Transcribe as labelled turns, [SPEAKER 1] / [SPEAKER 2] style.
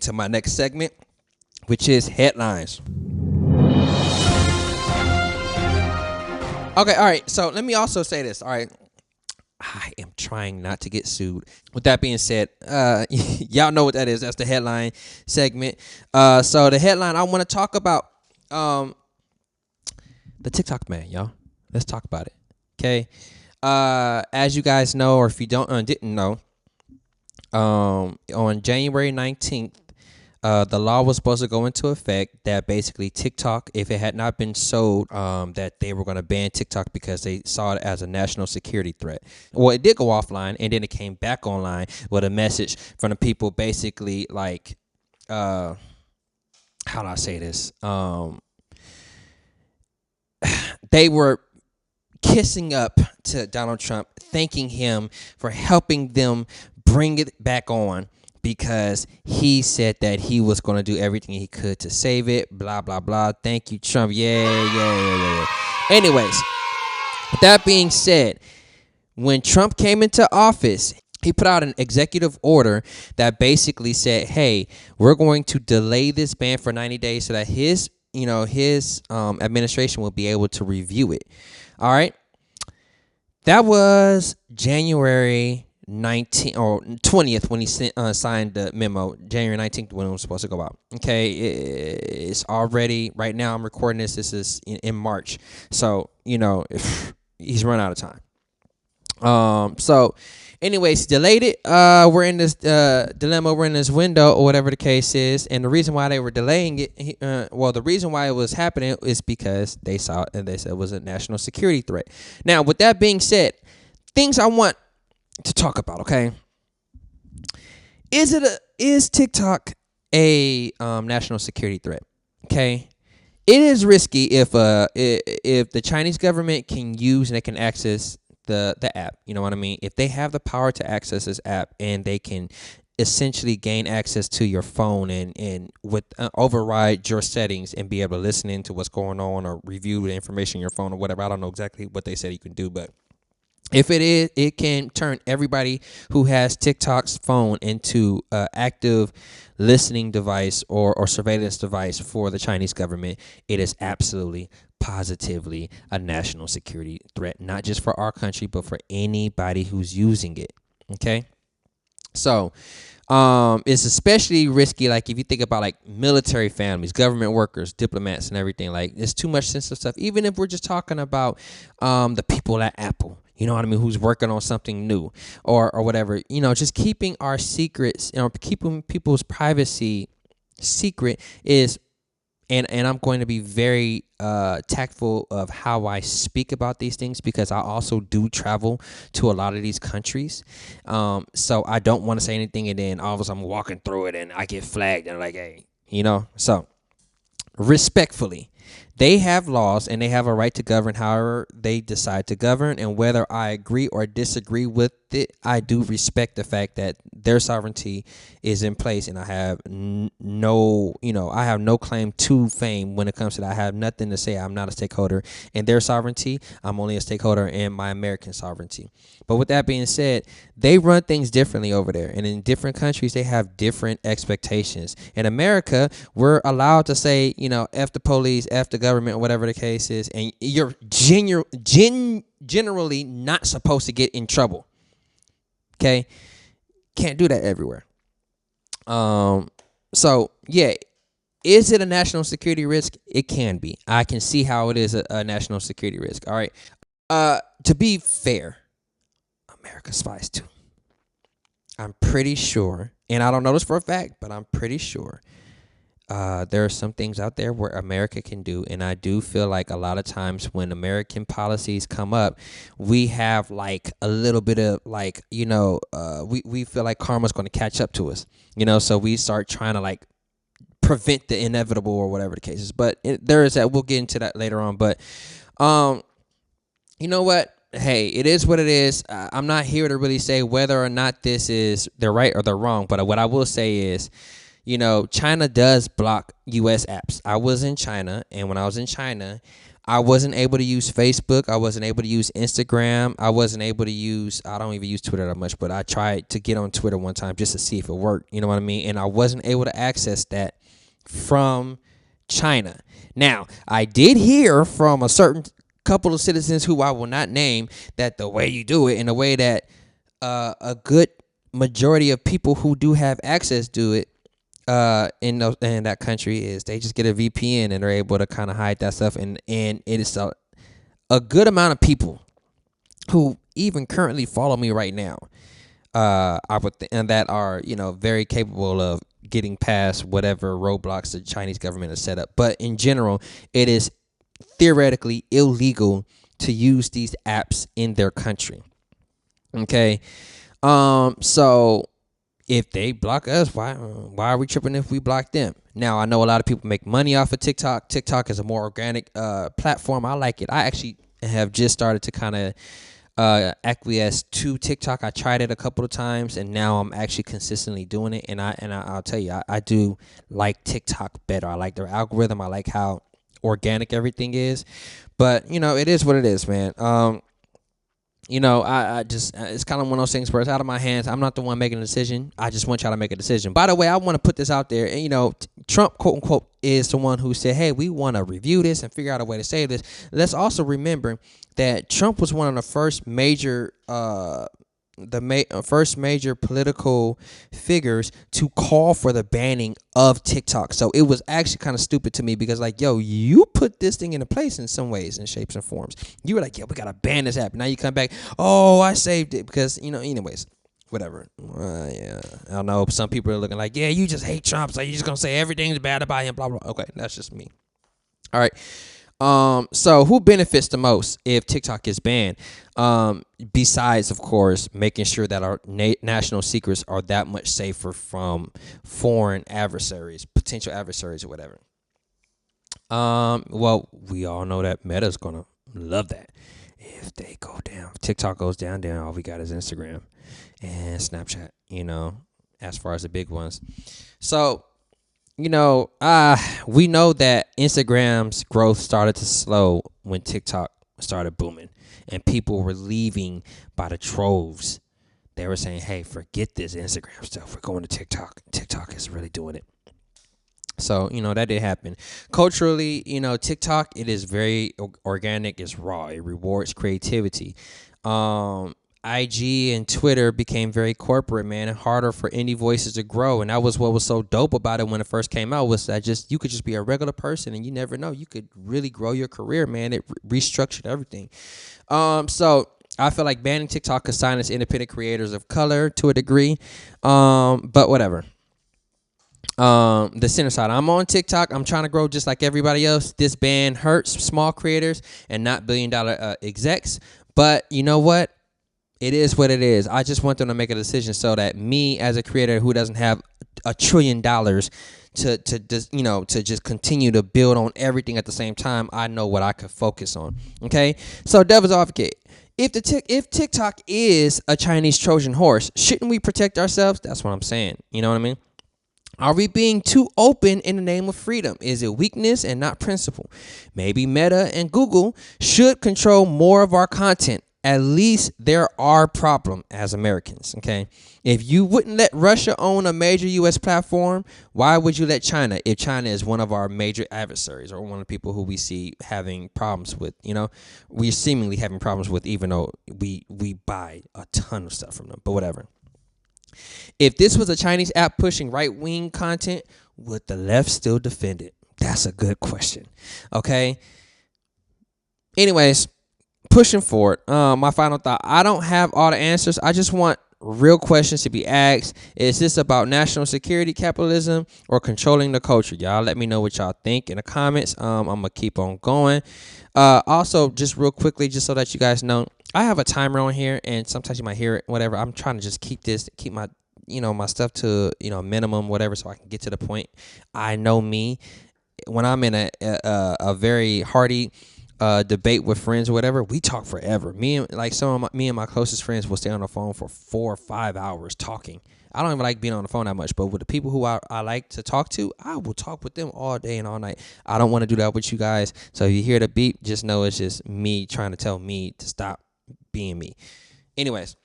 [SPEAKER 1] into my next segment, which is headlines. Okay, all right. So let me also say this. All right. I am trying not to get sued. With that being said, y'all know what that is. That's the headline segment. So the headline I want to talk about the TikTok ban, y'all. Let's talk about it. Okay. As you guys know, or if you didn't know, on January 19th, the law was supposed to go into effect that basically TikTok, if it had not been sold, that they were going to ban TikTok because they saw it as a national security threat. Well, it did go offline, and then it came back online with a message from the people basically like, how do I say this? They were kissing up to Donald Trump, thanking him for helping them bring it back on, because he said that he was going to do everything he could to save it, blah, blah, blah. Thank you, Trump. Yeah. Anyways, with that being said, when Trump came into office, he put out an executive order that basically said, hey, we're going to delay this ban for 90 days so that his administration will be able to review it. All right. That was January 19th or 20th when he signed the memo. January 19th when it was supposed to go out. Okay, it's already, right now I'm recording this. This is in March, so he's run out of time. So anyways, delayed it. We're in this dilemma. We're in this window, or whatever the case is. And the reason why they were delaying it, the reason why it was happening is because they saw it and they said it was a national security threat. Now, with that being said, things I want to talk about. Okay, is TikTok a national security threat? Okay, it is risky if the Chinese government can use and they can access the app. You know what I mean? If they have the power to access this app and they can essentially gain access to your phone and with override your settings and be able to listen into what's going on or review the information on your phone or whatever. I don't know exactly what they said you can do, but if it is, it can turn everybody who has TikTok's phone into an active listening device or surveillance device for the Chinese government. It is absolutely, positively a national security threat, not just for our country, but for anybody who's using it. Okay? So it's especially risky, like if you think about like military families, government workers, diplomats, and everything. Like, there's too much sensitive stuff. Even if we're just talking about the people at Apple, you know what I mean, who's working on something new or whatever. Just keeping our secrets, keeping people's privacy secret is. And I'm going to be very tactful of how I speak about these things, because I also do travel to a lot of these countries. So I don't want to say anything and then all of a sudden I'm walking through it and I get flagged and like, hey, So respectfully, they have laws and they have a right to govern however they decide to govern. And whether I agree or disagree with it, I do respect the fact that their sovereignty is in place, and I have no claim to fame when it comes to that. I have nothing to say. I'm not a stakeholder in their sovereignty. I'm only a stakeholder in my American sovereignty. But with that being said, they run things differently over there, and in different countries they have different expectations. In America, we're allowed to say, F the police, F the government, or whatever the case is, and you're generally not supposed to get in trouble. Okay, can't do that everywhere. So yeah, is it a national security risk? It can be. I can see how it is a national security risk. All right. To be fair, America spies too. I'm pretty sure, and I don't know this for a fact, but I'm pretty sure there are some things out there where America can do, and I do feel like a lot of times when American policies come up, we have like a little bit of like, we feel like karma's going to catch up to us, so we start trying to like prevent the inevitable or whatever the case is. But there is that. We'll get into that later on. But you know what? Hey, it is what it is. I'm not here to really say whether or not this is they're right or they're wrong. But what I will say is, China does block U.S. apps. I was in China, and when I was in China, I wasn't able to use Facebook. I wasn't able to use Instagram. I wasn't able to use, I don't even use Twitter that much, but I tried to get on Twitter one time just to see if it worked. You know what I mean? And I wasn't able to access that from China. Now, I did hear from a certain couple of citizens who I will not name that the way you do it, in a way that a good majority of people who do have access to it in that country, is they just get a VPN and they're able to kind of hide that stuff. And it is a good amount of people who even currently follow me right now, and that are, very capable of getting past whatever roadblocks the Chinese government has set up. But in general, it is theoretically illegal to use these apps in their country. Okay. So if they block us, why are we tripping if we block them? Now, I know a lot of people make money off of TikTok. TikTok is a more organic platform. I like it. I actually have just started to kind of acquiesce to TikTok. I tried it a couple of times, and now I'm actually consistently doing it. And I'll tell you, I do like TikTok better. I like their algorithm. I like how organic everything is. But it is what it is, man. I just, it's kind of one of those things where it's out of my hands. I'm not the one making a decision. I just want y'all to make a decision. By the way, I want to put this out there. And, Trump, quote unquote, is the one who said, hey, we want to review this and figure out a way to save this. Let's also remember that Trump was one of the first major first major political figures to call for the banning of TikTok. So it was actually kind of stupid to me, because you put this thing into place in some ways and shapes and forms. You were like, we got to ban this app. Now you come back, oh, I saved it, because, anyways, whatever. Yeah, I don't know. Some people are looking like, yeah, you just hate Trump, so you're just going to say everything's bad about him, blah, blah. Okay, that's just me. All right. So who benefits the most if TikTok is banned? Besides, of course, making sure that our national secrets are that much safer from foreign adversaries, potential adversaries, or whatever. Well, we all know that Meta's gonna love that. If they go down, if TikTok goes down, then all we got is Instagram and Snapchat, as far as the big ones. So, we know that Instagram's growth started to slow when TikTok started booming, and people were leaving by the troves. They were saying, hey, forget this Instagram stuff. We're going to TikTok. TikTok is really doing it. So, that did happen. Culturally, TikTok, it is very organic. It's raw. It rewards creativity. IG and Twitter became very corporate, man, and harder for indie voices to grow. And that was what was so dope about it when it first came out, was that you could just be a regular person, and you never know. You could really grow your career, man. It restructured everything. So I feel like banning TikTok could silence independent creators of color to a degree. But whatever. The center side. I'm on TikTok. I'm trying to grow just like everybody else. This ban hurts small creators and not billion-dollar execs. But you know what? It is what it is. I just want them to make a decision so that me, as a creator who doesn't have $1 trillion to just continue to build on everything at the same time, I know what I could focus on. Okay, so devil's advocate. If TikTok is a Chinese Trojan horse, shouldn't we protect ourselves? That's what I'm saying. You know what I mean? Are we being too open in the name of freedom? Is it weakness and not principle? Maybe Meta and Google should control more of our content. At least there are a problem as Americans, okay? If you wouldn't let Russia own a major U.S. platform, why would you let China, if China is one of our major adversaries, or one of the people who we see having problems with, we're seemingly having problems with, even though we buy a ton of stuff from them, but whatever. If this was a Chinese app pushing right-wing content, would the left still defend it? That's a good question, okay? Anyways, pushing forward, my final thought. I don't have all the answers. I just want real questions to be asked. Is this about national security, capitalism, or controlling the culture? Y'all let me know what y'all think in the comments. I'm going to keep on going. Also, just real quickly, just so that you guys know, I have a timer on here, and sometimes you might hear it, whatever. I'm trying to just keep my, my stuff to, minimum, whatever, so I can get to the point. I know me. When I'm in a very hearty debate with friends or whatever, we talk forever. Me and my closest friends will stay on the phone for 4 or 5 hours talking. I don't even like being on the phone that much, but with the people who I like to talk to, I will talk with them all day and all night. I don't want to do that with you guys. So if you hear the beep, just know it's just me trying to tell me to stop being me. Anyways,